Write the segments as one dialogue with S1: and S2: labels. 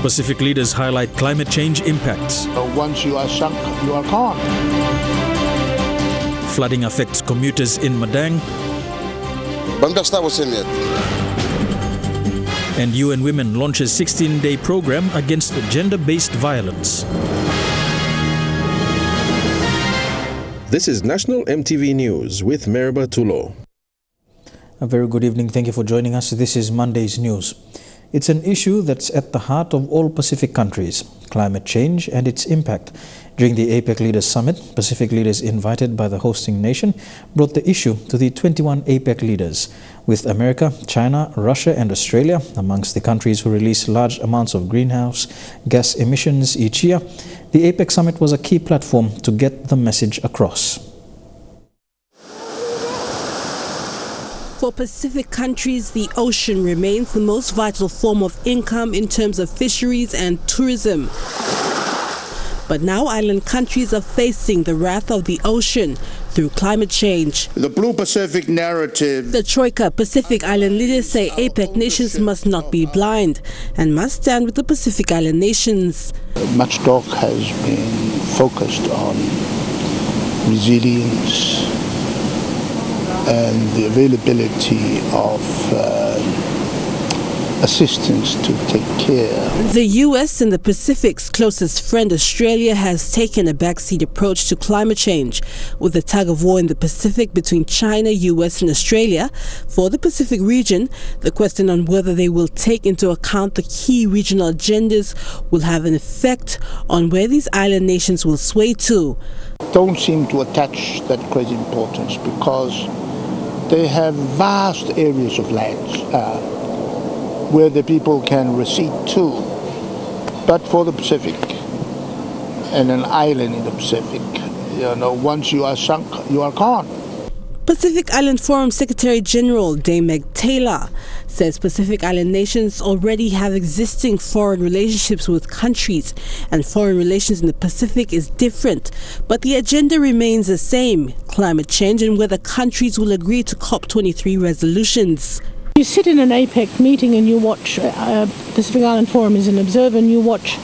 S1: Pacific leaders highlight climate change impacts.
S2: Once you are sunk, you are gone.
S1: Flooding affects commuters in Madang. And UN Women launches 16-day program against gender-based violence.
S3: This is National MTV News with Meriba Tulo.
S4: A very good evening. Thank you for joining us. This is Monday's news. It's an issue that's at the heart of all Pacific countries, climate change and its impact. During the APEC Leaders Summit, Pacific leaders invited by the hosting nation brought the issue to the 21 APEC leaders, with America, China, Russia and Australia amongst the countries who release large amounts of greenhouse gas emissions each year. The APEC Summit was a key platform to get the message across.
S5: For Pacific countries, the ocean remains the most vital form of income in terms of fisheries and tourism. But now island countries are facing the wrath of the ocean through climate change.
S2: The Blue Pacific narrative.
S5: The Troika Pacific Island leaders say APEC nations must not be blind and must stand with the Pacific Island nations.
S2: Much talk has been focused on resilience and the availability of assistance to take care.
S5: The U.S. and the Pacific's closest friend, Australia, has taken a backseat approach to climate change, with the tug-of-war in the Pacific between China, U.S. and Australia. For the Pacific region, the question on whether they will take into account the key regional agendas will have an effect on where these island nations will sway to.
S2: Don't seem to attach that great importance because they have vast areas of land where the people can recede to. But for the Pacific and an island in the Pacific, once you are sunk, you are gone.
S5: Pacific Island Forum Secretary General Dame Meg Taylor says Pacific Island nations already have existing foreign relationships with countries, and foreign relations in the Pacific is different. But the agenda remains the same: climate change and whether countries will agree to COP23 resolutions.
S6: You sit in an APEC meeting and you watch Pacific Island Forum as an observer, and you watch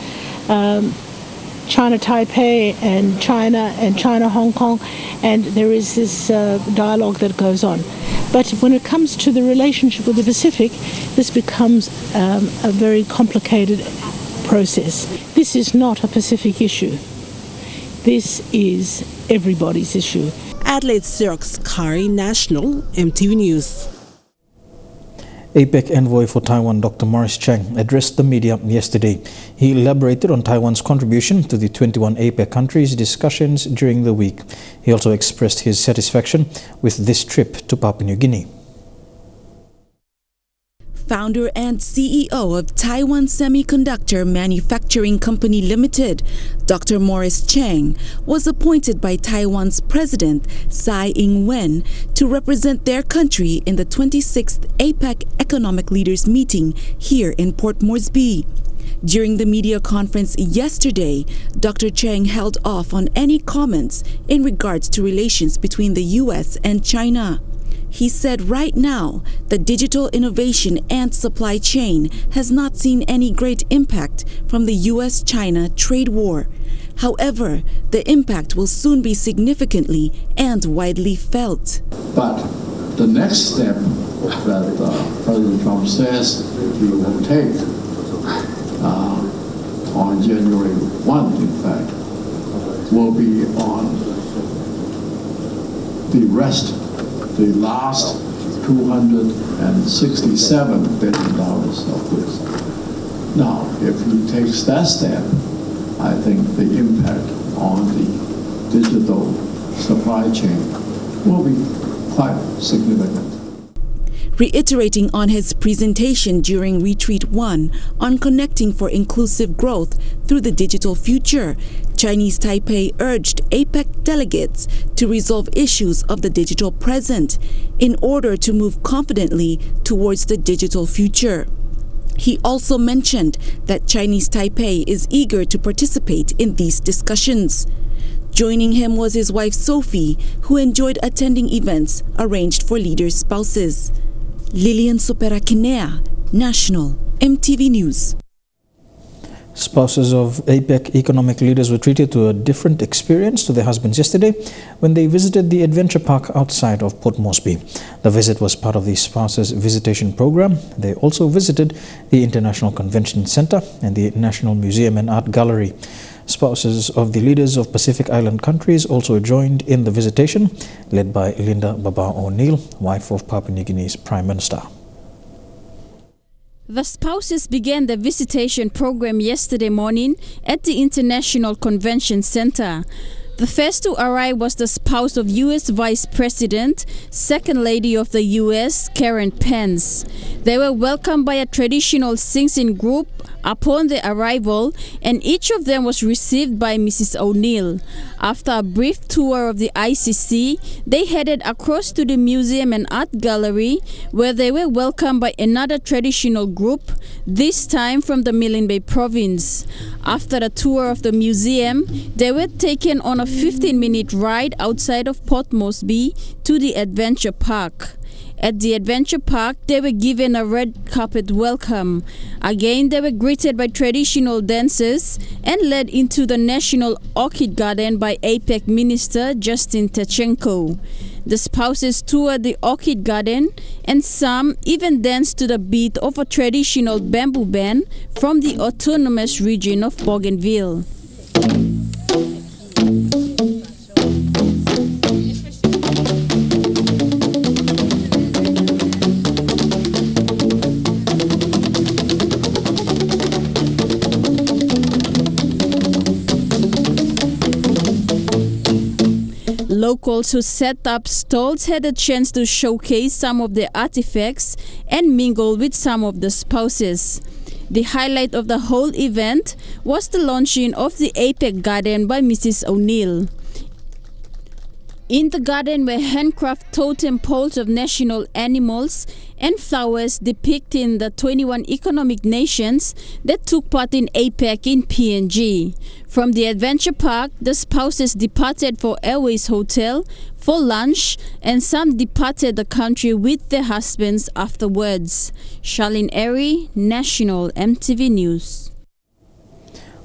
S6: China Taipei and China Hong Kong, and there is this dialogue that goes on. But when it comes to the relationship with the Pacific, this becomes a very complicated process. This is not a Pacific issue. This is everybody's issue.
S5: Adelaide Xerox Kari, National MTV News.
S4: APEC envoy for Taiwan, Dr. Morris Chang, addressed the media yesterday. He elaborated on Taiwan's contribution to the 21 APEC countries' discussions during the week. He also expressed his satisfaction with this trip to Papua New Guinea.
S7: Founder and CEO of Taiwan Semiconductor Manufacturing Company Limited, Dr. Morris Chang, was appointed by Taiwan's President Tsai Ing-wen to represent their country in the 26th APEC Economic Leaders Meeting here in Port Moresby. During the media conference yesterday, Dr. Chang held off on any comments in regards to relations between the U.S. and China. He said right now that digital innovation and supply chain has not seen any great impact from the U.S.-China trade war. However, the impact will soon be significantly and widely felt.
S8: But the next step that President Trump says he will take on January 1, in fact, will be on the last $267 billion of this. Now, if he takes that step, I think the impact on the digital supply chain will be quite significant.
S7: Reiterating on his presentation during Retreat 1 on connecting for inclusive growth through the digital future, Chinese Taipei urged APEC delegates to resolve issues of the digital present in order to move confidently towards the digital future. He also mentioned that Chinese Taipei is eager to participate in these discussions. Joining him was his wife Sophie, who enjoyed attending events arranged for leaders' spouses. Lilian Superakinea, National MTV News.
S4: Spouses of APEC economic leaders were treated to a different experience to their husbands yesterday when they visited the adventure park outside of Port Moresby. The visit was part of the spouses visitation program. They also visited the International Convention Centre and the National Museum and Art Gallery. Spouses of the leaders of Pacific Island countries also joined in the visitation, led by Linda Baba O'Neill, wife of Papua New Guinea's Prime Minister.
S9: The spouses began the visitation program yesterday morning at the International Convention Centre. The first to arrive was the spouse of U.S. Vice President, Second Lady of the U.S., Karen Pence. They were welcomed by a traditional sing-sing group upon their arrival, and each of them was received by Mrs. O'Neill. After a brief tour of the ICC, they headed across to the Museum and Art Gallery, where they were welcomed by another traditional group, this time from the Milne Bay province. After the tour of the museum, they were taken on a 15-minute ride outside of Port Moresby to the adventure park. At the adventure park, they were given a red carpet welcome. Again, they were greeted by traditional dances and led into the National Orchid Garden by APEC Minister Justin Tachenko. The spouses toured the Orchid Garden, and some even danced to the beat of a traditional bamboo band from the autonomous region of Bougainville. Locals who set up stalls had a chance to showcase some of their artifacts and mingle with some of the spouses. The highlight of the whole event was the launching of the APEC garden by Mrs. O'Neill. In the garden were handcrafted totem poles of national animals and flowers depicting the 21 economic nations that took part in APEC in PNG. From the adventure park, the spouses departed for Airways Hotel for lunch, and some departed the country with their husbands afterwards. Charlene Airy, National EMTV News.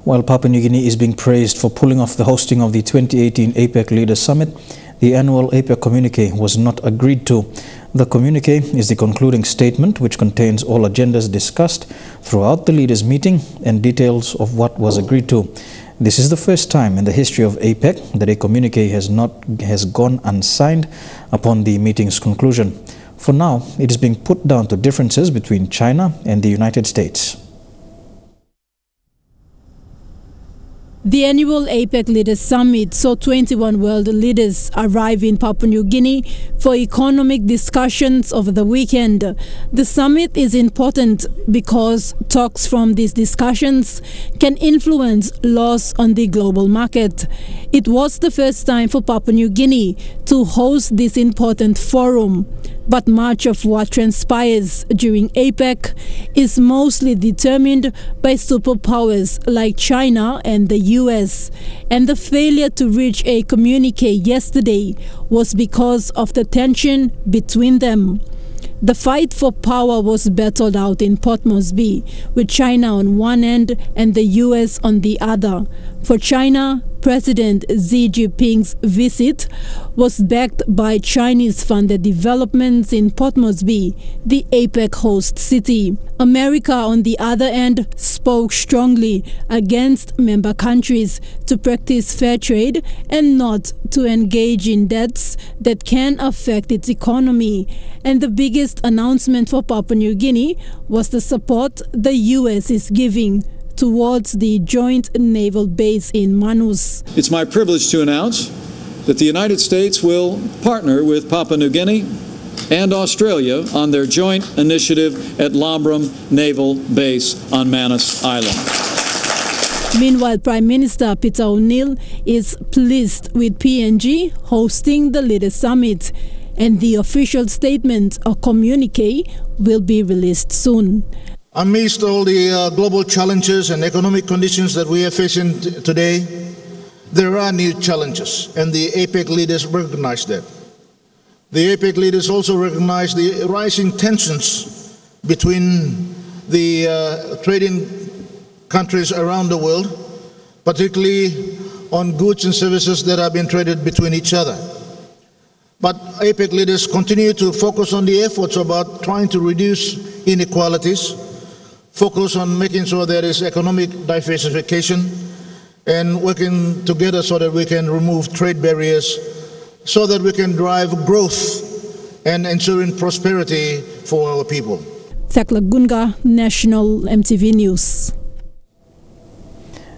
S4: While Papua New Guinea is being praised for pulling off the hosting of the 2018 APEC Leaders Summit, the annual APEC communique was not agreed to. The communique is the concluding statement which contains all agendas discussed throughout the leaders' meeting and details of what was agreed to. This is the first time in the history of APEC that a communique has gone unsigned upon the meeting's conclusion. For now, it is being put down to differences between China and the United States.
S6: The annual APEC Leaders Summit saw 21 world leaders arrive in Papua New Guinea for economic discussions over the weekend. The summit is important because talks from these discussions can influence laws on the global market. It was the first time for Papua New Guinea to host this important forum. But much of what transpires during APEC is mostly determined by superpowers like China and the US. And the failure to reach a communique yesterday was because of the tension between them. The fight for power was battled out in Port Moresby, with China on one end and the US on the other. For China, President Xi Jinping's visit was backed by Chinese-funded developments in Port Moresby, the APEC host city. America, on the other end, spoke strongly against member countries to practice fair trade and not to engage in debts that can affect its economy. And the biggest announcement for Papua New Guinea was the support the US is giving towards the joint naval base in Manus.
S10: It's my privilege to announce that the United States will partner with Papua New Guinea and Australia on their joint initiative at Lombrum Naval Base on Manus Island.
S6: Meanwhile, Prime Minister Peter O'Neill is pleased with PNG hosting the Leaders Summit, and the official statement or communique will be released soon.
S11: Amidst all the global challenges and economic conditions that we are facing today, there are new challenges, and the APEC leaders recognize that. The APEC leaders also recognize the rising tensions between the trading countries around the world, particularly on goods and services that have been traded between each other. But APEC leaders continue to focus on the efforts about trying to reduce inequalities, focus on making sure there is economic diversification, and working together so that we can remove trade barriers, so that we can drive growth and ensuring prosperity for our people.
S6: Thakla Gunga, National MTV News.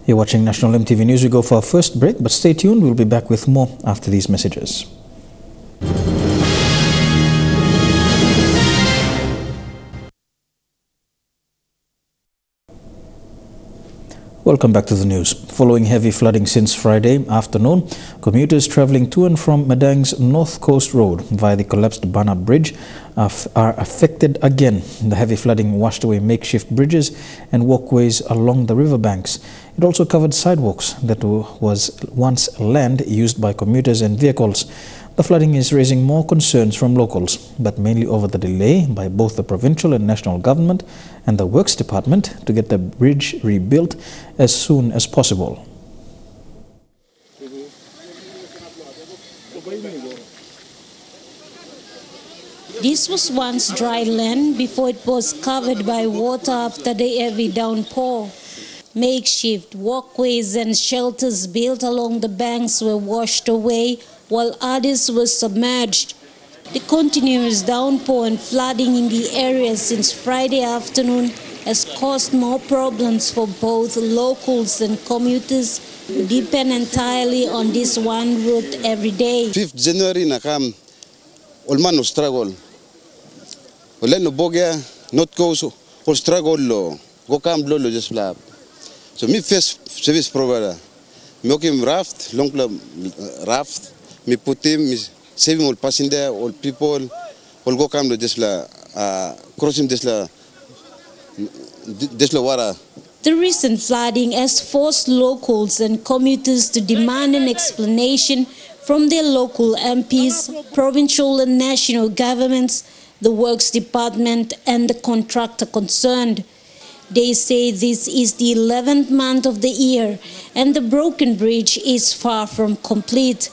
S4: You're watching National MTV News. We go for our first break, but stay tuned. We'll be back with more after these messages. Welcome back to the news. Following heavy flooding since Friday afternoon, commuters traveling to and from Madang's North Coast Road via the collapsed Bana Bridge are affected again. The heavy flooding washed away makeshift bridges and walkways along the riverbanks. It also covered sidewalks that was once land used by commuters and vehicles. The flooding is raising more concerns from locals, but mainly over the delay by both the provincial and national government and the Works Department to get the bridge rebuilt as soon as possible.
S12: This was once dry land before it was covered by water after the heavy downpour. Makeshift walkways and shelters built along the banks were washed away, while others were submerged. The continuous downpour and flooding in the area since Friday afternoon has caused more problems for both locals and commuters who depend entirely on this one route every day.
S13: 5th January na kam olman no struggle. Olen no bogia not cause or struggle lo go kam lo just lab. So me first service provider. Me okim raft long raft. Me put him, me saving all passenger, all people, all go come to Desla, crossing Desla water.
S12: The recent flooding has forced locals and commuters to demand an explanation from their local MPs, provincial and national governments, the Works Department and the contractor concerned. They say this is the 11th month of the year and the broken bridge is far from complete.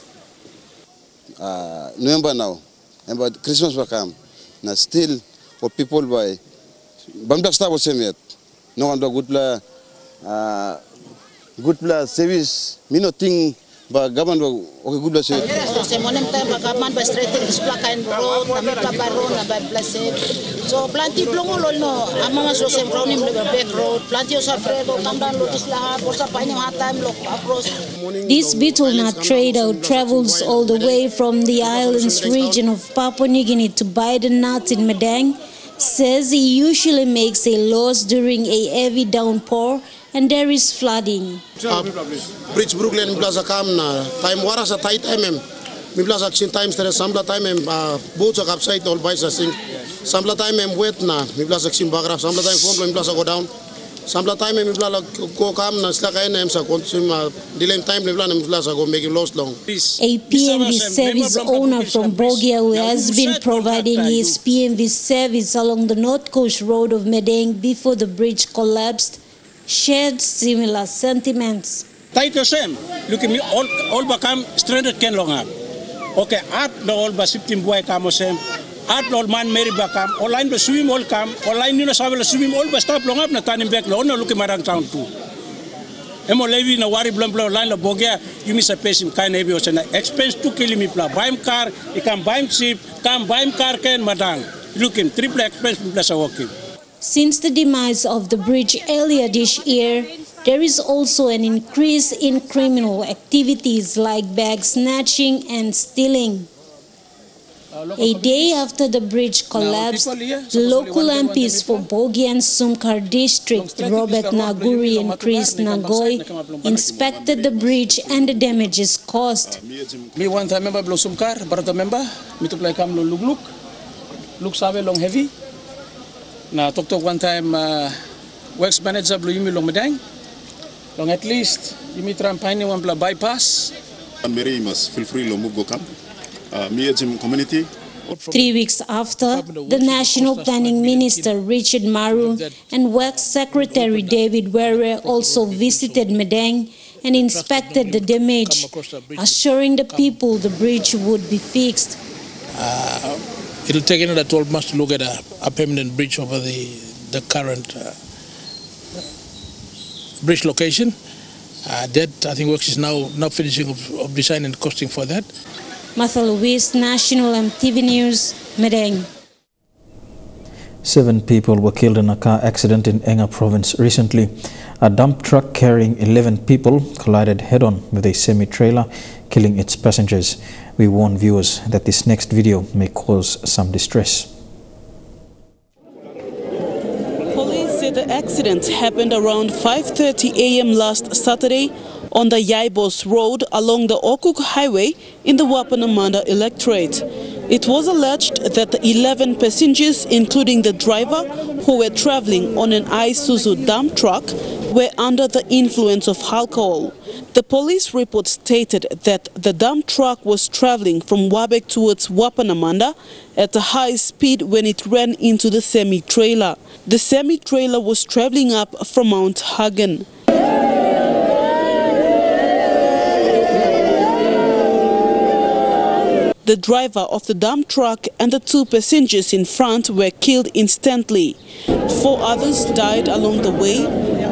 S13: November now, but Christmas will come. Now still, for people by Bamdak Star was same yet. No one do good plus service. Me no think, but government okay good plus service.
S14: So monem time government by straighten this black and road, kami pabaron by blessed. So plenty blongol no, amama so same road in the back road. Plenty of Alfredo, come down lotus lahat, or sa paning hard time look across.
S12: This beetle nut trader travels all the way from the islands region of Papua New Guinea to buy the nuts in Madang, says he usually makes a loss during a heavy downpour and there is flooding.
S15: Bridge Brooklyn Plaza Kamna, time waras a tight Mi Plaza action times there sambla time boats are upside all by sing. Sambla time wet na, mi Plaza action bagraph, sambla time phone, mi Plaza go down. Sambla time mi Plaza go come na slaka sa consume delay time mi Plaza go make lost long.
S12: A PMV service owner from Bogia who has been providing his PMV service along the North Coast Road of Madang before the bridge collapsed shared similar sentiments.
S16: Tight the same. Look at me, all become stranded can long up. Okay, at the all but 15 boy come same. At all man Mary Bakam, all line the swim all come, all line you know swim all but stop long up na turning back no look at Madang town too. Emo levi na wari blum line the Bogia, you miss a patient kind of ocean expense 2 kilometers. Buy him car, you can buy him cheap, come buy him car can Madang. Look him triple expense plus a walking.
S12: Since the demise of the bridge earlier this year, there is also an increase in criminal activities like bag snatching and stealing. A day after the bridge collapsed, the local MPs for Bogi and Sumkar district, Robert Naguri and Chris Nagoy, inspected the bridge and the damages caused.
S16: Me one time member below Sumkar, but member, me to play come look sabe long heavy. Na talk one time works manager blue yumi long Madang. Long at least yumi try finding one bypass.
S17: Mary must feel free to move go come. Me as community
S12: 3 weeks after, the National Planning Minister Richard Maru and Works Secretary David Were also visited Madang and inspected the damage, assuring the people the bridge would be fixed.
S17: It will take another 12 months to look at a permanent bridge over the current bridge location. That, I think, works is now finishing of design and costing for that.
S12: Martha Louise, National EMTV News, Madang.
S4: 7 people were killed in a car accident in Enga province recently. A dump truck carrying 11 people collided head-on with a semi-trailer, killing its passengers. We warn viewers that this next video may cause some distress.
S18: Police say the accident happened around 5:30 a.m. last Saturday on the Yaibos Road along the Okuk Highway in the Wapanamanda electorate. It was alleged that the 11 passengers, including the driver, who were traveling on an Isuzu dump truck, were under the influence of alcohol. The police report stated that the dump truck was traveling from Wabek towards Wapanamanda at a high speed when it ran into the semi-trailer. The semi-trailer was traveling up from Mount Hagen. The driver of the dump truck and the 2 passengers in front were killed instantly. 4 others died along the way,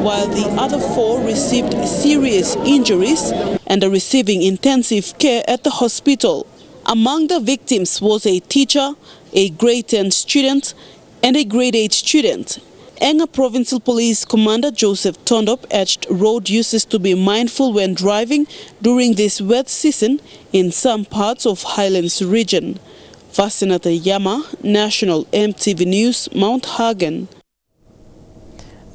S18: while the other 4 received serious injuries and are receiving intensive care at the hospital. Among the victims was a teacher, a grade 10 student, and a grade 8 student. Enga Provincial Police Commander Joseph Tondop urged road users to be mindful when driving during this wet season in some parts of Highlands region. Vasinata Yama, National EMTV News, Mount Hagen.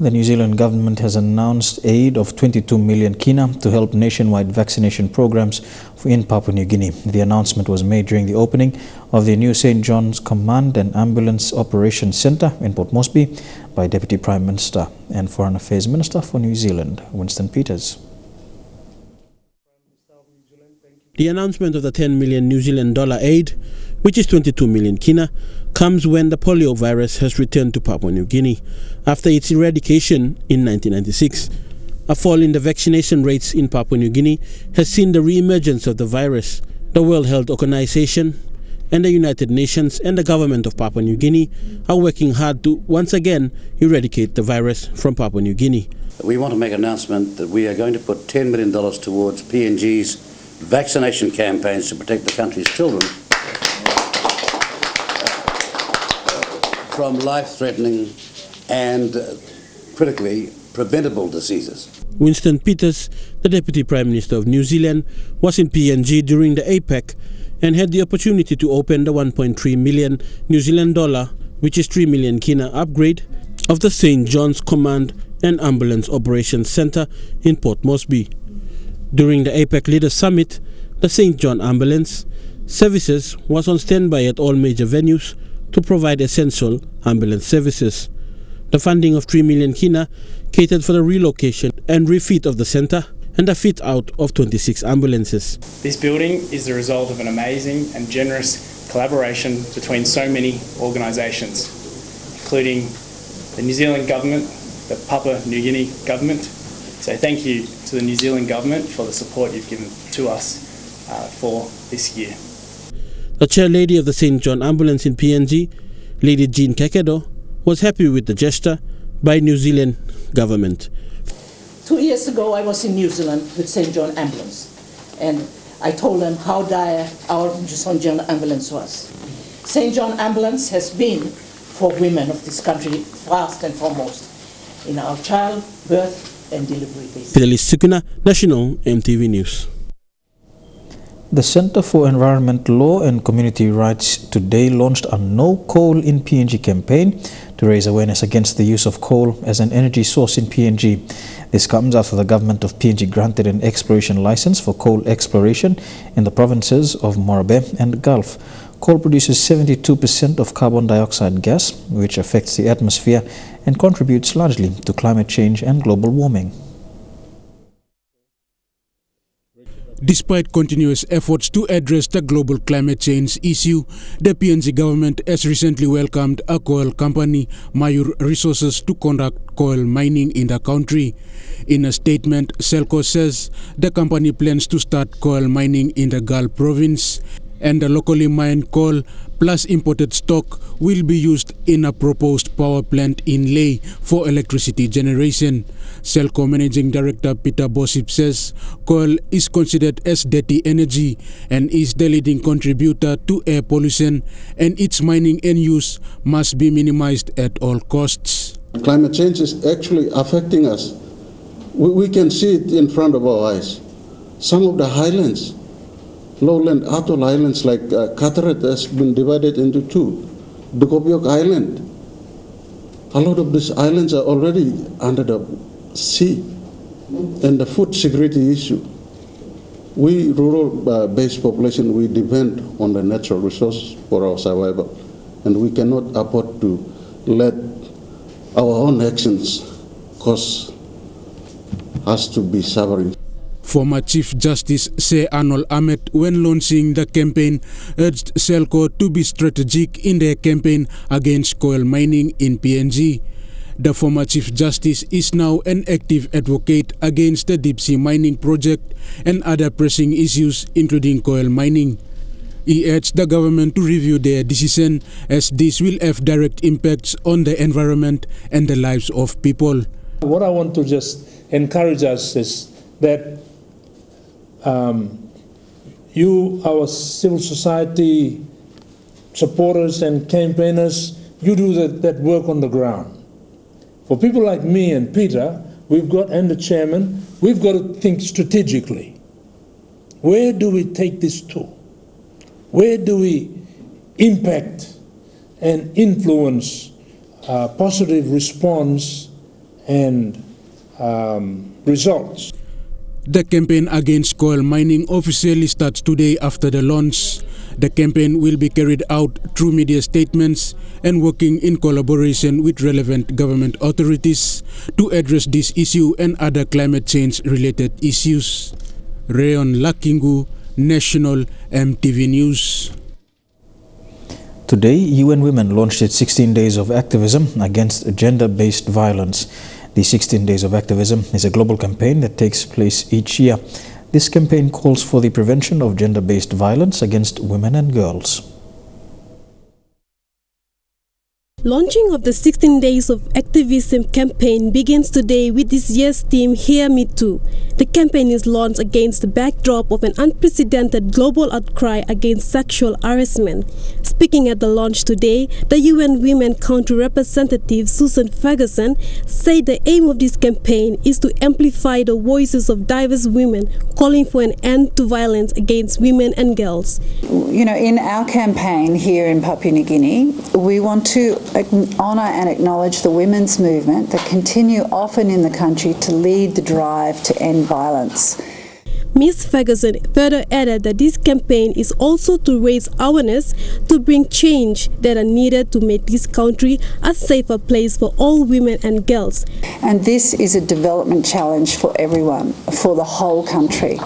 S4: The New Zealand government has announced aid of 22 million kina to help nationwide vaccination programs in Papua New Guinea. The announcement was made during the opening of the new St. John's Command and Ambulance Operations Centre in Port Moresby by Deputy Prime Minister and Foreign Affairs Minister for New Zealand, Winston Peters.
S19: The announcement of the 10 million New Zealand dollar aid, which is 22 million kina, comes when the polio virus has returned to Papua New Guinea after its eradication in 1996. A fall in the vaccination rates in Papua New Guinea has seen the re-emergence of the virus. The World Health Organization and the United Nations and the government of Papua New Guinea are working hard to once again eradicate the virus from Papua New Guinea.
S20: We want to make an announcement that we are going to put $10 million towards PNG's vaccination campaigns to protect the country's children from life-threatening and critically preventable diseases.
S19: Winston Peters, the Deputy Prime Minister of New Zealand, was in PNG during the Apec and had the opportunity to open the 1.3 million New Zealand dollar, which is 3 million kina upgrade of the St. John's Command and Ambulance Operations Centre in Port Moresby. During the APEC Leaders Summit, the St. John Ambulance Services was on standby at all major venues to provide essential ambulance services. The funding of 3 million kina catered for the relocation and refit of the centre and the fit out of 26 ambulances.
S21: This building is the result of an amazing and generous collaboration between so many organisations, including the New Zealand government, the Papua New Guinea government. So thank you to the New Zealand government for the support you've given to us for this year.
S19: The chair lady of the St. John Ambulance in PNG, Lady Jean Kekedo, was happy with the gesture by New Zealand government.
S22: 2 years ago I was in New Zealand with St. John Ambulance and I told them how dire our St. John Ambulance was. St. John Ambulance has been for women of this country first and foremost in our child, birth and delivery basis.
S19: Fidelis Sukuna, National EMTV News.
S4: The Centre for Environment Law and Community Rights today launched a No Coal in PNG campaign to raise awareness against the use of coal as an energy source in PNG. This comes after the government of PNG granted an exploration license for coal exploration in the provinces of Morabe and Gulf. Coal produces 72% of carbon dioxide gas, which affects the atmosphere and contributes largely to climate change and global warming.
S19: Despite continuous efforts to address the global climate change issue, the PNG government has recently welcomed a coal company, Mayur Resources, to conduct coal mining in the country. In a statement, Selco says the company plans to start coal mining in the Gal province, and the locally mined coal plus imported stock will be used in a proposed power plant in Leh for electricity generation. Selco Managing Director Peter Bosip says coal is considered as dirty energy and is the leading contributor to air pollution, and its mining and use must be minimized at all costs.
S1: Climate change is actually affecting us. We can see it in front of our eyes. Some of the highlands, lowland atoll islands like Carteret has been divided into two. The Kopiok Island, a lot of these islands are already under the sea, and the food security issue. We rural-based population, we depend on the natural resource for our survival, and we cannot afford to let our own actions cause us to be suffering.
S19: Former Chief Justice Se Anol Ahmed, when launching the campaign, urged Selco to be strategic in their campaign against coal mining in PNG. The former Chief Justice is now an active advocate against the deep sea mining project and other pressing issues, including coal mining. He urged the government to review their decision, as this will have direct impacts on the environment and the lives of people.
S3: What I want to just encourage us is that you, our civil society supporters and campaigners, you do that work on the ground. For people like me and Peter, and the chairman, we've got to think strategically. Where do we take this to? Where do we impact and influence positive response and results?
S19: The campaign against coal mining officially starts today after the launch. The campaign will be carried out through media statements and working in collaboration with relevant government authorities to address this issue and other climate change related issues. Rayon Lakingu, National EMTV News.
S4: Today, UN Women launched its 16 Days of Activism against gender-based violence. The 16 Days of Activism is a global campaign that takes place each year. This campaign calls for the prevention of gender-based violence against women and girls.
S23: Launching of the 16 Days of Activism campaign begins today with this year's theme, Hear Me Too. The campaign is launched against the backdrop of an unprecedented global outcry against sexual harassment. Speaking at the launch today, the UN Women Country Representative Susan Ferguson said the aim of this campaign is to amplify the voices of diverse women calling for an end to violence against women and girls.
S24: You know, in our campaign here in Papua New Guinea, we want to honour and acknowledge the women's movement that continue often in the country to lead the drive to end violence.
S23: Ms. Ferguson further added that this campaign is also to raise awareness to bring change that are needed to make this country a safer place for all women and girls.
S24: And this is a development challenge for everyone, for the whole country.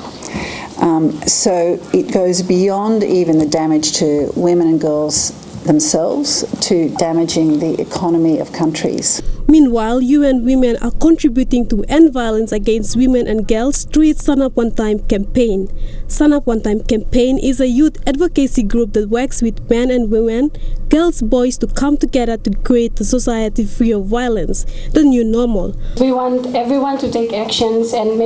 S24: So it goes beyond even the damage to women and girls themselves to damaging the economy of countries.
S23: Meanwhile, UN Women are contributing to end violence against women and girls through its Stand Up One Time campaign. Stand Up One Time campaign is a youth advocacy group that works with men and women, girls, boys to come together to create a society free of violence, the new normal.
S25: We want everyone to take actions and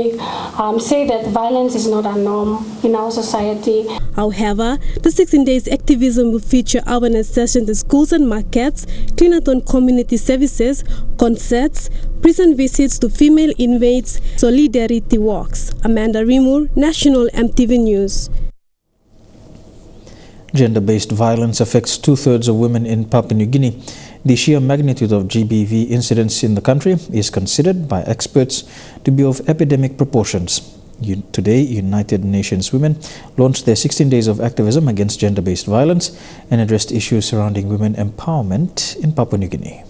S25: say that violence is not a norm in our society.
S23: However, the 16 Days Activism will feature awareness sessions in schools and markets, clean-a-thon community services, concerts, prison visits to female inmates, solidarity walks. Amanda Rimur, National EMTV News.
S4: Gender-based violence affects 2/3 of women in Papua New Guinea. The sheer magnitude of GBV incidents in the country is considered by experts to be of epidemic proportions. Today, United Nations Women launched their 16 Days of Activism against gender-based violence and addressed issues surrounding women empowerment in Papua New Guinea.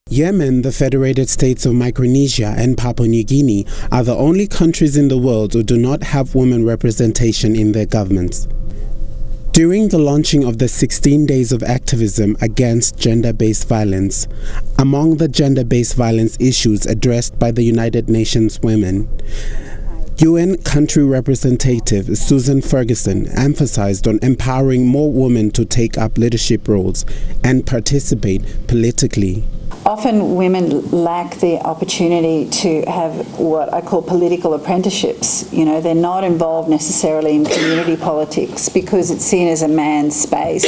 S2: Yemen, the Federated States of Micronesia, and Papua New Guinea are the only countries in the world who do not have women representation in their governments. During the launching of the 16 Days of Activism against gender-based violence, among the gender-based violence issues addressed by the United Nations Women, UN Country Representative Susan Ferguson emphasized on empowering more women to take up leadership roles and participate politically.
S24: Often women lack the opportunity to have what I call political apprenticeships. You know, they're not involved necessarily in community politics because it's seen as a man's space.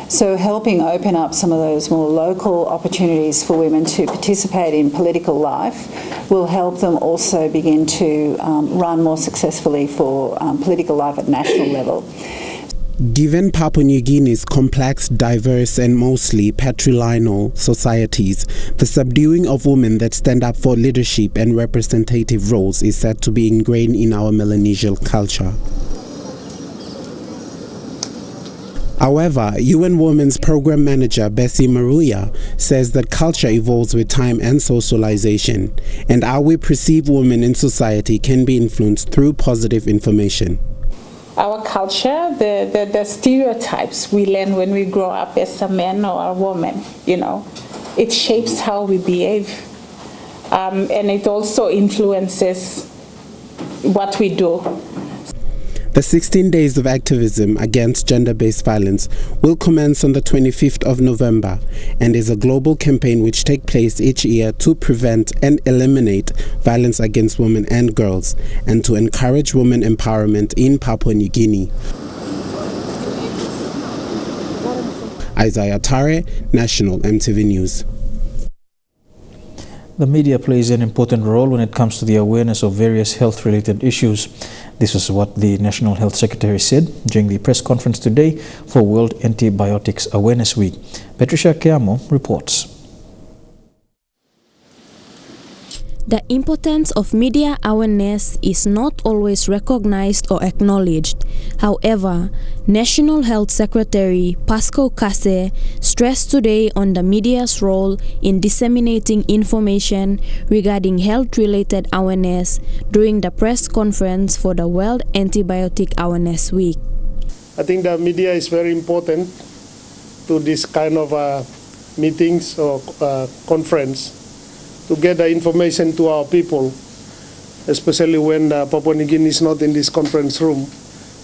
S24: So helping open up some of those more local opportunities for women to participate in political life will help them also begin to run more successfully for political life at national level.
S2: Given Papua New Guinea's complex, diverse and mostly patrilineal societies, the subduing of women that stand up for leadership and representative roles is said to be ingrained in our Melanesian culture. However, UN Women's Program Manager Bessie Maruya says that culture evolves with time and socialization, and how we perceive women in society can be influenced through positive information.
S5: Our culture, the stereotypes we learn when we grow up as a man or a woman, you know, it shapes how we behave, and it also influences what we do.
S2: The 16 Days of Activism against gender-based violence will commence on the 25th of November and is a global campaign which takes place each year to prevent and eliminate violence against women and girls and to encourage women empowerment in Papua New Guinea. Isaiah Tare, National EMTV News.
S4: The media plays an important role when it comes to the awareness of various health-related issues. This is what the National Health Secretary said during the press conference today for World Antibiotics Awareness Week. Patricia Keamo reports.
S7: The importance of media awareness is not always recognized or acknowledged. However, National Health Secretary Pascal Kase stressed today on the media's role in disseminating information regarding health-related awareness during the press conference for the World Antibiotic Awareness Week.
S8: I think the media is very important to this kind of meetings or conference, to get the information to our people, especially when Papua New Guinea is not in this conference room.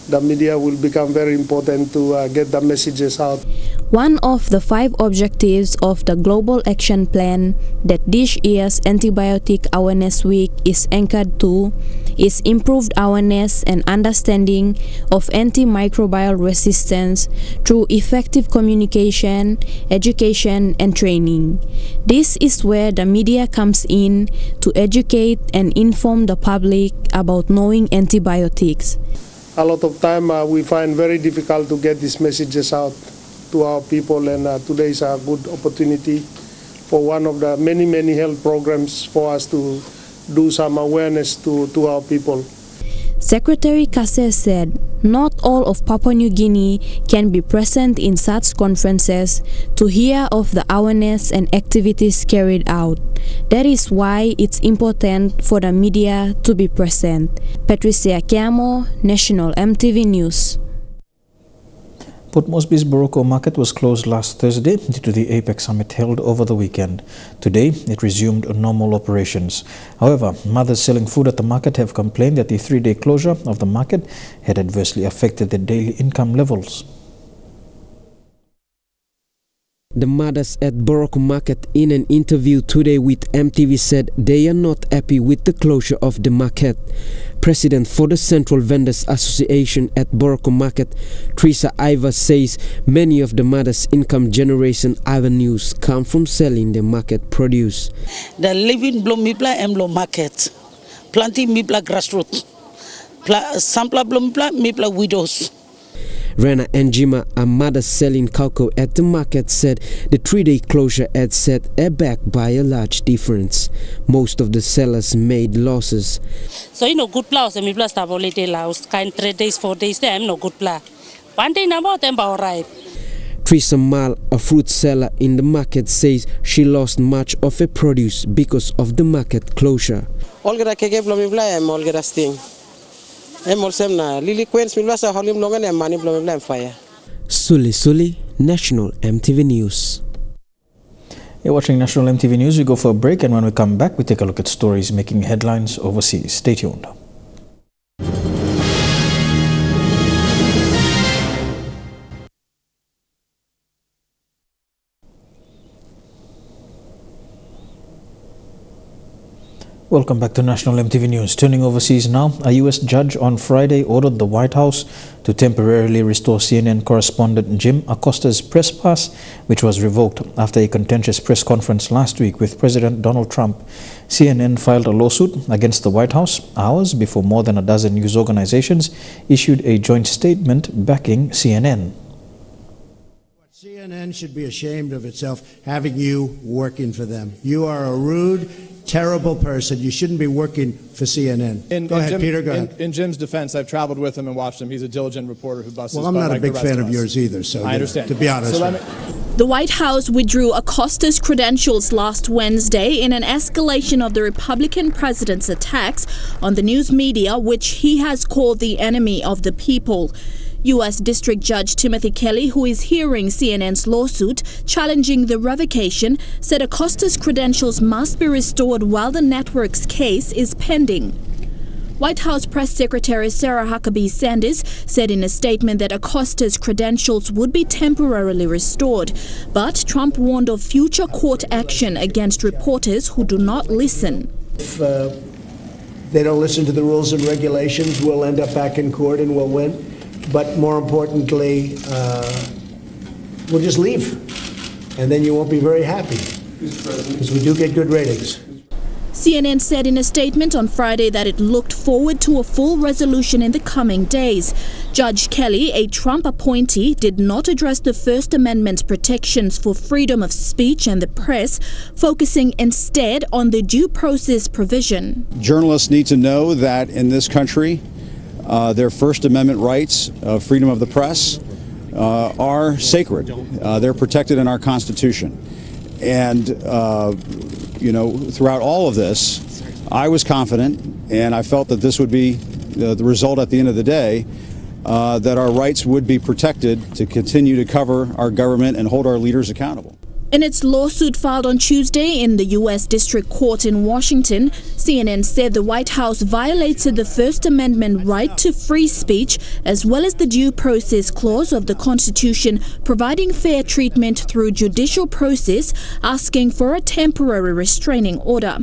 S8: The media will become very important to get the messages out.
S7: One of the 5 objectives of the Global Action Plan that this year's Antibiotic Awareness Week is anchored to is improved awareness and understanding of antimicrobial resistance through effective communication, education, and training. This is where the media comes in to educate and inform the public about knowing antibiotics.
S8: A lot of time we find very difficult to get these messages out to our people, and today is a good opportunity for one of the many health programs for us to do some awareness to our people.
S7: Secretary Kase said not all of Papua New Guinea can be present in such conferences to hear of the awareness and activities carried out. That is why it's important for the media to be present. Patricia Keamo, National EMTV News.
S4: Port Moresby's Boroko market was closed last Thursday due to the Apec summit held over the weekend. Today, it resumed normal operations. However, mothers selling food at the market have complained that the 3-day closure of the market had adversely affected their daily income levels.
S9: The mothers at Boroko Market in an interview today with EMTV said they are not happy with the closure of the market. President for the Central Vendors Association at Boroko Market, Teresa Iva, says many of the mothers' income generation avenues come from selling the market produce.
S26: The living blow mipla emlo market, planting mipla grassroots, sampla blow mipla widows.
S9: Rena Njima, a mother selling cocoa at the market, said the 3-day closure had set her back by a large difference. Most of the sellers made losses.
S27: So you know good plows and me plus stability laos kind 3 days 4 days them no good plow. One day number them alright.
S9: Teresa Mal, a fruit seller in the market, says she lost much of her produce because of the market closure. Suli, National MTV News.
S4: You're watching National MTV News. We go for a break, and when we come back, we take a look at stories making headlines overseas. Stay tuned. Welcome back to National MTV News. Turning overseas now, a U.S. judge on Friday ordered the White House to temporarily restore CNN correspondent Jim Acosta's press pass, which was revoked after a contentious press conference last week with President Donald Trump. CNN filed a lawsuit against the White House hours before more than a dozen news organizations issued a joint statement backing CNN.
S6: CNN should be ashamed of itself having you working for them. You are a rude, terrible person. You shouldn't be working for CNN. Go ahead, Peter. Go ahead.
S10: In Jim's defense, I've traveled with him and watched him. He's a diligent reporter who busts.
S6: Well, I'm not a big fan of yours either, so
S10: I understand.
S6: To be honest.
S11: The White House withdrew Acosta's credentials last Wednesday in an escalation of the Republican president's attacks on the news media, which he has called the enemy of the people. U.S. District Judge Timothy Kelly, who is hearing CNN's lawsuit challenging the revocation, said Acosta's credentials must be restored while the network's case is pending. White House Press Secretary Sarah Huckabee Sanders said in a statement that Acosta's credentials would be temporarily restored, but Trump warned of future court action against reporters who do not listen.
S6: If they don't listen to the rules and regulations, we'll end up back in court and we'll win. But more importantly, we'll just leave, and then you won't be very happy, because we do get good ratings.
S11: CNN said in a statement on Friday that it looked forward to a full resolution in the coming days. Judge Kelly, a Trump appointee, did not address the First Amendment's protections for freedom of speech and the press, focusing instead on the due process provision.
S13: Journalists need to know that in this country, their First Amendment rights, freedom of the press, are sacred. They're protected in our Constitution. And, you know, throughout all of this, I was confident, and I felt that this would be the result at the end of the day, that our rights would be protected to continue to cover our government and hold our leaders accountable.
S11: In its lawsuit filed on Tuesday in the U.S. District Court in Washington, CNN said the White House violated the First Amendment right to free speech as well as the due process clause of the Constitution, providing fair treatment through judicial process, asking for a temporary restraining order.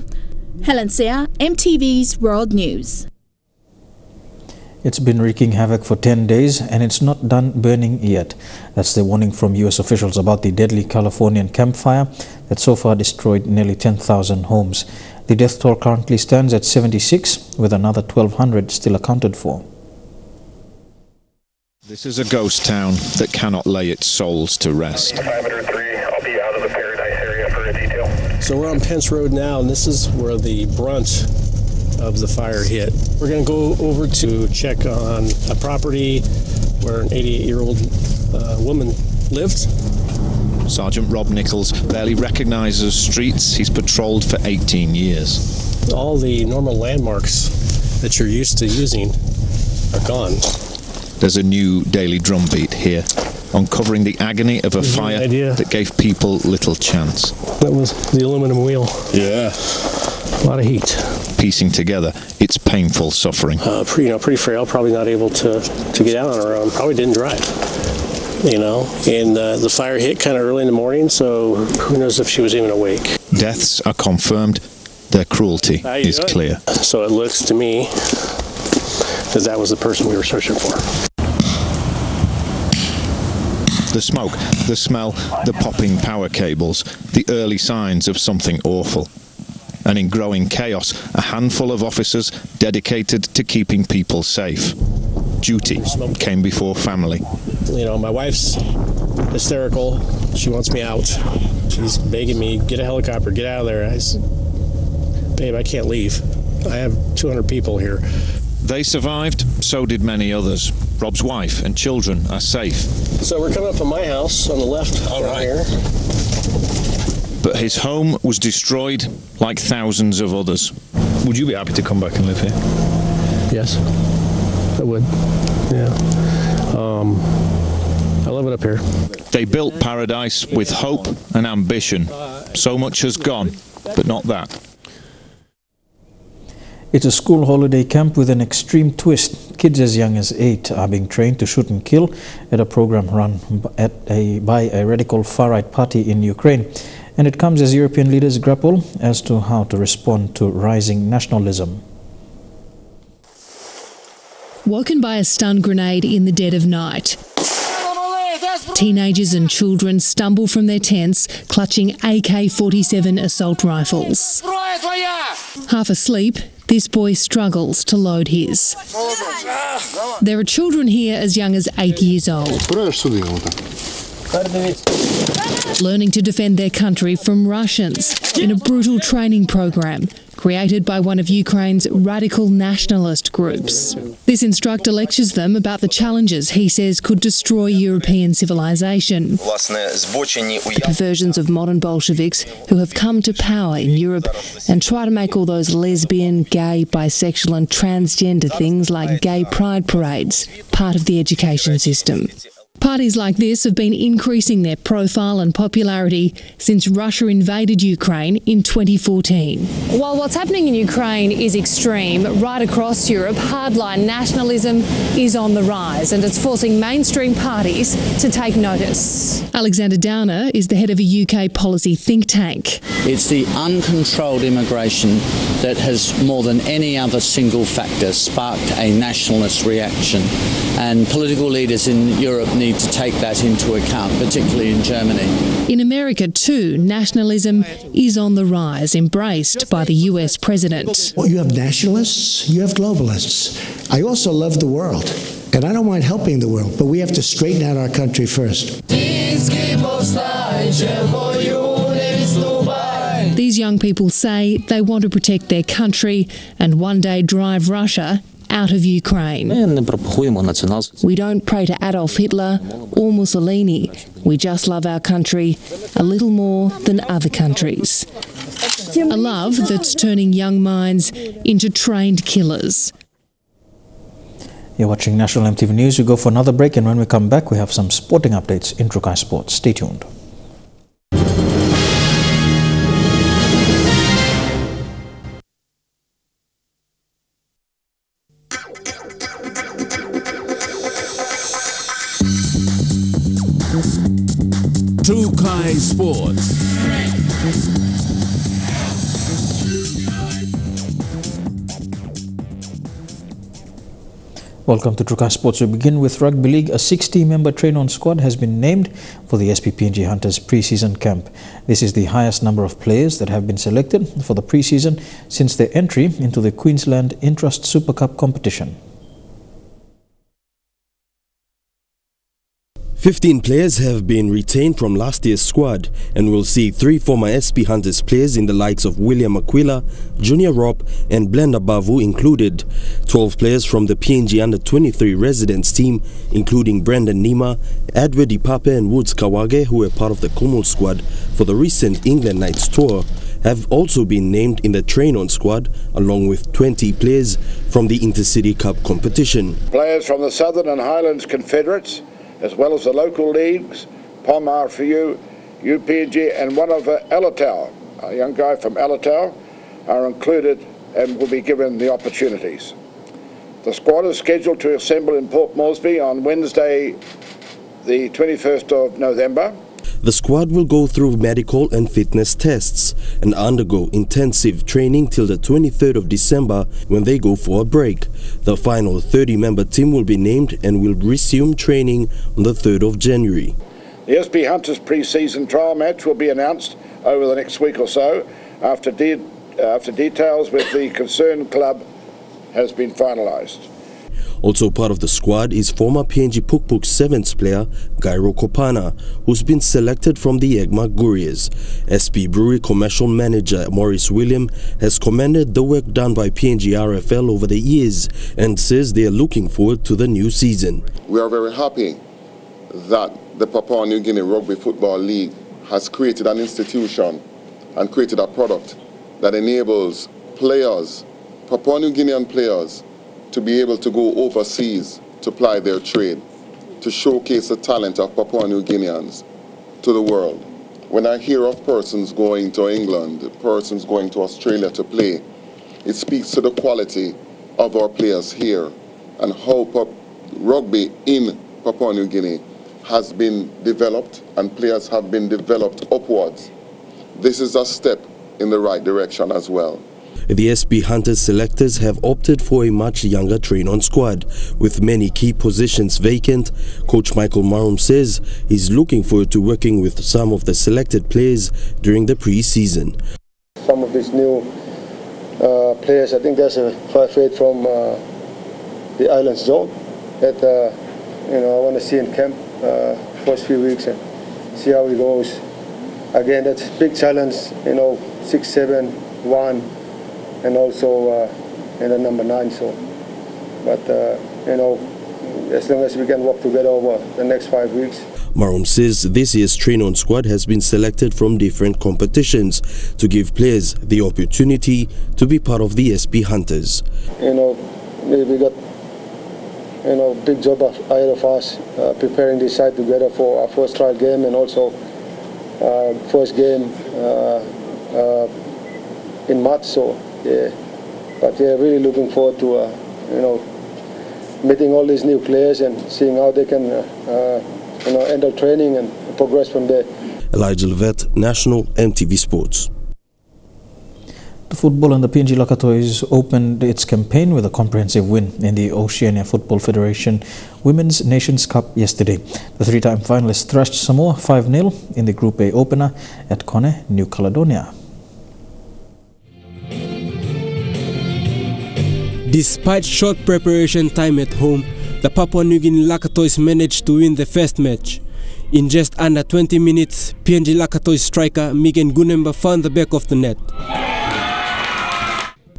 S11: Helen Sea, MTV's World News.
S4: It's been wreaking havoc for 10 days and it's not done burning yet. That's the warning from U.S. officials about the deadly Californian campfire that so far destroyed nearly 10,000 homes. The death toll currently stands at 76, with another 1,200 still accounted for.
S14: This is a ghost town that cannot lay its souls to rest.
S15: 503, I'll be out of the Paradise area for a detail.
S16: So we're on Pence Road now, and this is where the brunt of the fire hit. We're going to go over to check on a property where an 88-year-old woman lived.
S14: Sergeant Rob Nichols barely recognises streets he's patrolled for 18 years.
S16: All the normal landmarks that you're used to using are gone.
S14: There's a new daily drumbeat here, uncovering the agony of a fire that gave people little chance.
S16: That was the aluminum wheel.
S14: Yeah.
S16: A lot of heat.
S14: Piecing together its painful suffering.
S16: Pretty frail, probably not able to get out on her own. Probably didn't drive, and the fire hit kind of early in the morning, so who knows if she was even awake.
S14: Deaths are confirmed. Their cruelty is clear.
S16: So it looks to me that was the person we were searching for.
S14: The smoke, the smell, the popping power cables, the early signs of something awful. And in growing chaos, a handful of officers dedicated to keeping people safe. Duty came before family.
S16: My wife's hysterical. She wants me out. She's begging me, get a helicopter, get out of there. I said, babe, I can't leave. I have 200 people here.
S14: They survived, so did many others. Rob's wife and children are safe.
S16: So we're coming up to my house on the left here.
S14: But his home was destroyed like thousands of others. Would you be happy to come back and live here?
S16: Yes, I would. Yeah. I love it up here.
S14: They built paradise with hope and ambition. So much has gone, but not that.
S4: It's a school holiday camp with an extreme twist. Kids as young as 8 are being trained to shoot and kill at a program run by a radical far-right party in Ukraine. And it comes as European leaders grapple as to how to respond to rising nationalism.
S1: Woken by a stun grenade in the dead of night. Teenagers and children stumble from their tents, clutching AK-47 assault rifles. Half asleep, this boy struggles to load his. There are children here as young as 8 years old, learning to defend their country from Russians in a brutal training program created by one of Ukraine's radical nationalist groups. This instructor lectures them about the challenges he says could destroy European civilization. The perversions of modern Bolsheviks who have come to power in Europe and try to make all those lesbian, gay, bisexual and transgender things like gay pride parades part of the education system. Parties like this have been increasing their profile and popularity since Russia invaded Ukraine in 2014.
S12: While what's happening in Ukraine is extreme, right across Europe, hardline nationalism is on the rise and it's forcing mainstream parties to take notice.
S1: Alexander Downer is the head of a UK policy think tank.
S17: It's the uncontrolled immigration that has, more than any other single factor, sparked a nationalist reaction. And political leaders in Europe need to take that into account, particularly in Germany.
S1: In America too, nationalism is on the rise, embraced by the US president.
S6: Well, you have nationalists, you have globalists. I also love the world, and I don't mind helping the world, but we have to straighten out our country first.
S1: These young people say they want to protect their country and one day drive Russia out of Ukraine. We don't pray to Adolf Hitler or Mussolini. We just love our country a little more than other countries. A love that's turning young minds into trained killers.
S4: You're watching National EMTV News. We go for another break, and when we come back, we have some sporting updates in Trukai Sports. Stay tuned.
S18: Trukai Sports.
S4: Welcome to Trukai Sports. We begin with Rugby League. A 60-member train-on squad has been named for the SPPNG Hunters pre-season camp. This is the highest number of players that have been selected for the pre-season since their entry into the Queensland Intrust Super Cup competition.
S20: 15 players have been retained from last year's squad and will see 3 former SP Hunters players in the likes of William Aquila, Junior Rob and Blenda Bavu included. 12 players from the PNG Under-23 residents team, including Brendan Nima, Edward Ipape and Woods Kawage, who were part of the Komul squad for the recent England Knights tour, have also been named in the train-on squad, along with 20 players from the Intercity Cup competition.
S21: Players from the Southern and Highlands Confederates, as well as the local leagues, POM RFU, UPNG and one of Alatau, a young guy from Alatau, are included and will be given the opportunities. The squad is scheduled to assemble in Port Moresby on Wednesday the 21st of November.
S20: The squad will go through medical and fitness tests and undergo intensive training till the 23rd of December when they go for a break. The final 30-member team will be named and will resume training on the 3rd of January.
S21: The SP Hunters pre-season trial match will be announced over the next week or so after details with the concerned club has been finalised.
S20: Also part of the squad is former PNG Pukpuk Sevens player Gairo Kopana, who's been selected from the Egma Gurias. SP Brewery Commercial Manager Maurice William has commended the work done by PNG RFL over the years and says they are looking forward to the new season.
S3: We are very happy that the Papua New Guinea Rugby Football League has created an institution and created a product that enables players, Papua New Guinean players, to be able to go overseas to ply their trade, to showcase the talent of Papua New Guineans to the world. When I hear of persons going to England, persons going to Australia to play, it speaks to the quality of our players here and how rugby in Papua New Guinea has been developed and players have been developed upwards. This is a step in the right direction as well.
S20: The SP Hunters selectors have opted for a much younger train-on squad. With many key positions vacant, Coach Michael Marum says he's looking forward to working with some of the selected players during the pre-season.
S5: Some of these new players, I think there's a 5-8 from the island zone that I want to see in camp first few weeks and see how it goes. Again, that's a big challenge, 6, 7, 1. And also number 9. So, but as long as we can work together over the next 5 weeks.
S20: Marum says this year's train-on squad has been selected from different competitions to give players the opportunity to be part of the SP Hunters.
S5: We got big job ahead of us preparing this side together for our first trial game and also first game in March. So. Yeah, but yeah, really looking forward to meeting all these new players and seeing how they can end up training and progress from there.
S20: Elijah Levet, National EMTV Sports.
S4: The football and the PNG Lakatois opened its campaign with a comprehensive win in the Oceania Football Federation Women's Nations Cup yesterday. The three-time finalists thrashed Samoa 5-0 in the Group A opener at Kone, New Caledonia.
S9: Despite short preparation time at home, the Papua New Guinea Lakatois managed to win the first match. In just under 20 minutes, PNG Lakatois striker Megan Gunemba found the back of the net.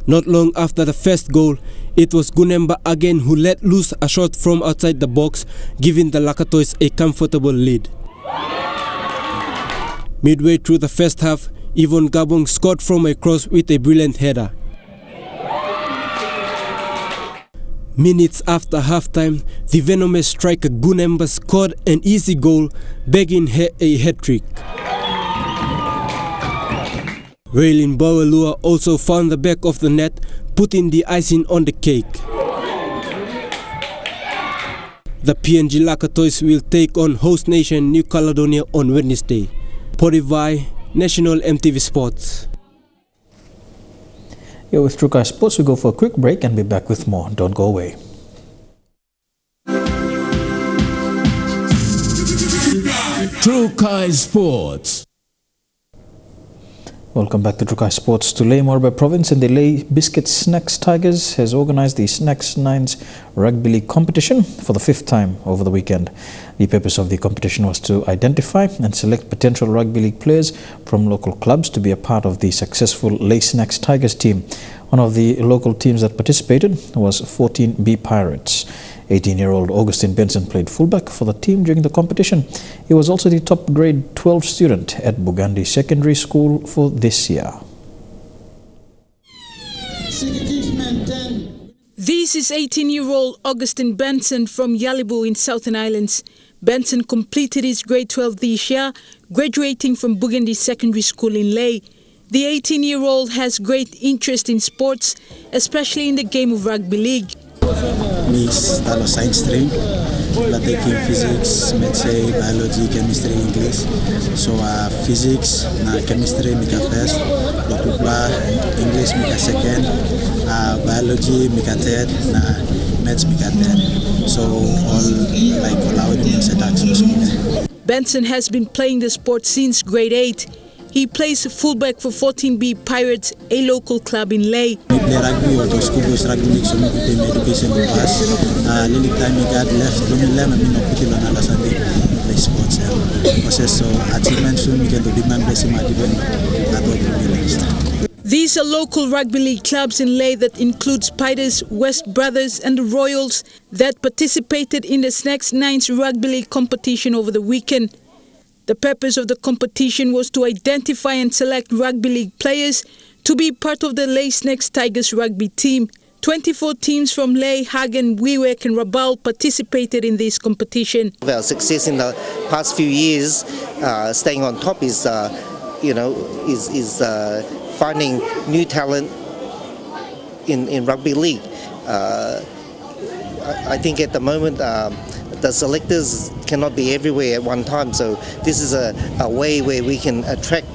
S9: Not long after the first goal, it was Gunemba again who let loose a shot from outside the box, giving the Lakatois a comfortable lead. Midway through the first half, Yvonne Gabong scored from a cross with a brilliant header. Minutes after halftime, the venomous striker Gunemba scored an easy goal, bagging her a hat-trick. Raylin Bawalua also found the back of the net, putting the icing on the cake. The PNG Lakatois will take on host nation New Caledonia on Wednesday. Podivai, National EMTV Sports.
S4: Here with Trukai Sports, we go for a quick break and be back with more. Don't go away.
S18: Trukai Sports.
S4: Welcome back to Trukai Sports. Tulay Morbe Province and the Lay Biscuit Snacks Tigers has organized the Snacks Nines Rugby League competition for the 5th time over the weekend. The purpose of the competition was to identify and select potential rugby league players from local clubs to be a part of the successful Lay Snacks Tigers team. One of the local teams that participated was 14B Pirates. 18-year-old Augustine Benson played fullback for the team during the competition. He was also the top grade 12 student at Bugandi Secondary School for this year.
S19: This is 18-year-old Augustine Benson from Yalibu in Southern Islands. Benson completed his grade 12 this year, graduating from Bugandi Secondary School in Lay. The 18-year-old has great interest in sports, especially in the game of rugby league.
S22: Me start a science stream, but taking physics, maths, biology, chemistry, English. So physics, chemistry, make a first, English, make a second, biology, make a third, maths, make a third. So all allowed me to set.
S19: Benson has been playing the sport since grade 8. He plays fullback for 14B Pirates, a local club in Leh.
S22: We play rugby or school goes rugby league, so we play education with us. Lily time we got left, we put on a Sunday play sports. So achievement soon we get the big man blessing my
S19: These are local rugby league clubs in Leh that include Spiders, West Brothers and the Royals that participated in the Snacks Nines rugby league competition over the weekend. The purpose of the competition was to identify and select rugby league players to be part of the Leh Snacks Tigers rugby team. 24 teams from Leh, Hagen, Wewak and Rabaul participated in this competition.
S2: Our success in the past few years, staying on top is finding new talent in rugby league. I think at the moment the selectors cannot be everywhere at one time, so this is a way where we can attract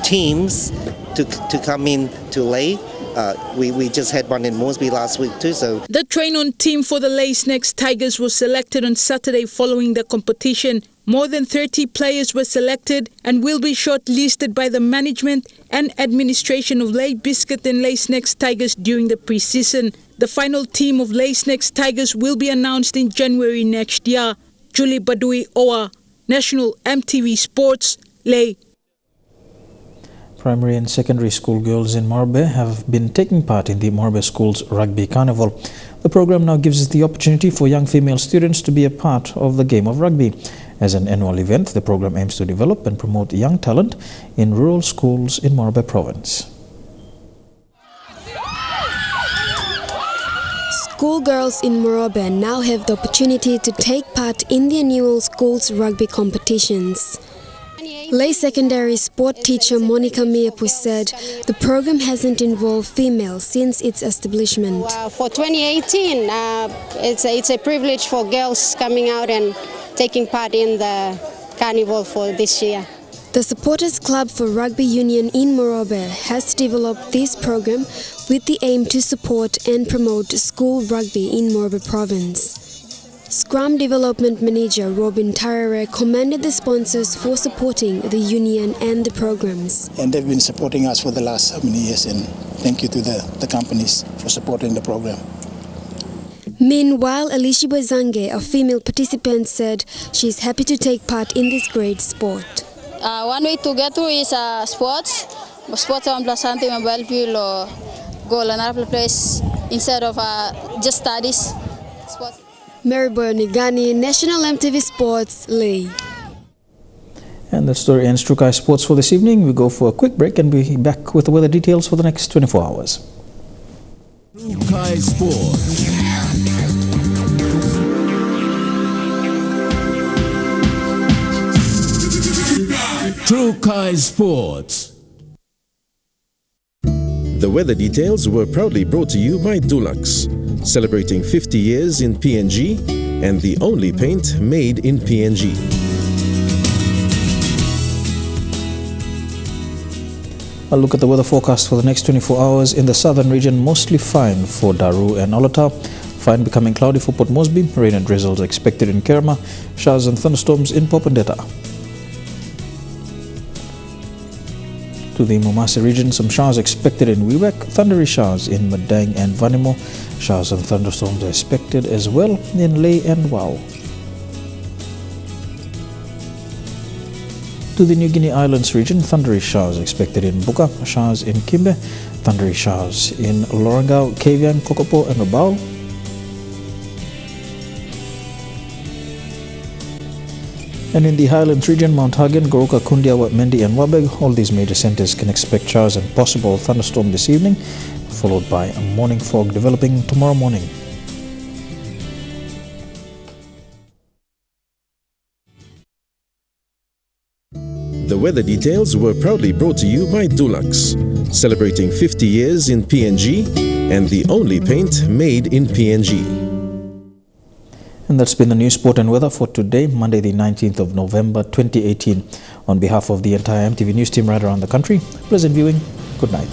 S2: teams to come in to Leh. We just had one in Moresby last week too. So
S19: the train-on team for the Leh Snacks Tigers was selected on Saturday following the competition. More than 30 players were selected and will be shortlisted by the management and administration of Leh Biscuit and Leh Snacks Tigers during the pre-season. The final team of Leh Snacks Tigers will be announced in January next year. Julie Badui Owa, National MTV Sports, Leh.
S4: Primary and secondary school girls in Morobe have been taking part in the Morobe School's Rugby Carnival. The program now gives the opportunity for young female students to be a part of the game of rugby. As an annual event, the program aims to develop and promote young talent in rural schools in Morobe Province.
S7: Schoolgirls in Morobe now have the opportunity to take part in the annual school's rugby competitions. Leh Secondary sport teacher Monica Miapu said the program hasn't involved females since its establishment.
S8: For 2018, it's a privilege for girls coming out and taking part in the Carnival for this year.
S7: The Supporters Club for Rugby Union in Morobe has developed this program with the aim to support and promote school rugby in Morobe Province. Scrum Development Manager Robin Tarare commended the sponsors for supporting the union and the programs.
S23: And they've been supporting us for the last so many years, and thank you to the companies for supporting the program.
S7: Meanwhile, Alicia Zange, a female participant, said she's happy to take part in this great sport.
S8: One way to get through is sports. Sports are something about people go another place instead of just studies. Sports.
S7: Mary Nigani, National MTV Sports, Leh.
S4: And that story ends Trukai Sports for this evening. We go for a quick break and be back with the weather details for the next 24 hours.
S18: Trukai Sports. Trukai Sports.
S20: The weather details were proudly brought to you by Dulux, celebrating 50 years in PNG and the only paint made in PNG.
S4: A look at the weather forecast for the next 24 hours. In the southern region, mostly fine for Daru and Olata. Fine becoming cloudy for Port Moresby. Rain and drizzles expected in Kerma. Showers and thunderstorms in Popondetta. To the Momase region, some showers expected in Wewak, thundery showers in Madang and Vanimo. Showers and thunderstorms are expected as well in Leh and Wau. To the New Guinea Islands region, thundery showers expected in Buka, showers in Kimbe, thundery showers in Lorengau, Kavieng, Kokopo and Rabaul. And in the Highlands region, Mount Hagen, Goroka, Kundiawa, Mendi and Wabeg, all these major centres can expect showers and possible thunderstorm this evening, followed by a morning fog developing tomorrow morning.
S20: The weather details were proudly brought to you by Dulux, celebrating 50 years in PNG and the only paint made in PNG.
S4: And that's been the news, sport and weather for today, Monday the 19th of November 2018. On behalf of the entire MTV News team right around the country, pleasant viewing. Good night.